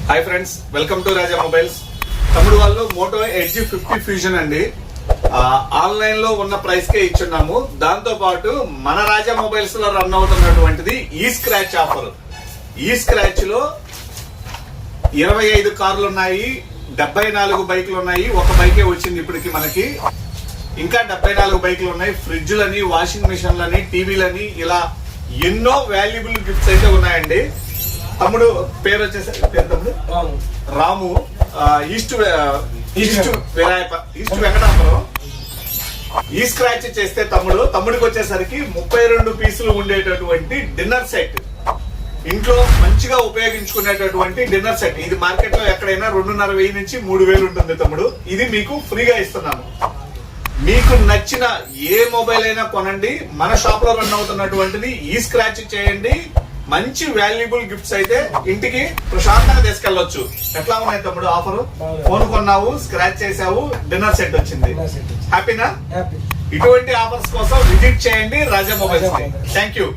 Hi friends, welcome to Raja mobiles. తమ్ముడు వాళ్ళు Moto edge 50 fusion అండి. ఆన్లైన్ లో ఉన్న ప్రైస్ కే ఇచ్చున్నాము. దాంతో పాటు మన రాజా మొబైల్స్ లో రన్ అవుతున్నటువంటిది ఈ స్క్రాచ్ ఆఫర్. ఈ స్క్రాచ్ లో 25 కార్లు ఉన్నాయి, 74 బైకులు ఉన్నాయి. ఒక బైకే వచ్చింది ఇప్పటికి మనకి. ఇంకా 74 బైకులు ఉన్నాయి. ఫ్రిడ్జ్లని, వాషింగ్ మిషన్లని, టీవీలని, ఇలా ఎన్నో వాల్యుబుల్ గిఫ్ట్స్ అయితే ఉన్నాయండి. తమ్ముడు పేరు వచ్చేసరికి తమ్ముడు రాము, ఈస్ట్ వెంకటాపురం. ఈ స్క్రాచ్ చేస్తే తమ్ముడికి వచ్చేసరికి 32 పీసులు ఉండేటటువంటి డిన్నర్ సెట్, ఇంట్లో మంచిగా ఉపయోగించుకునేటటువంటి డిన్నర్ సెట్. ఇది మార్కెట్ లో ఎక్కడైనా 2,500 నుంచి 3,000 ఉంటుంది తమ్ముడు. ఇది మీకు ఫ్రీగా ఇస్తున్నాము. మీకు నచ్చిన ఏ మొబైల్ అయినా కొనండి. మన షాప్ లో రన్ అవుతున్నటువంటిది ఈ స్క్రాచ్ చేయండి. మంచి వాల్యుబుల్ గిఫ్ట్స్ అయితే ఇంటికి ప్రశాంతంగా తీసుకెళ్లొచ్చు. ఎట్లా ఉన్నాయి తమ్ముడు ఆఫర్? ఫోన్ కొన్నావు, స్క్రాచ్ చేసావు, డిన్నర్ సెట్ వచ్చింది. హ్యాపీనా? ఇటువంటి ఆఫర్స్ కోసం విజిట్ చేయండి రాజా మొబైల్స్. Thank you.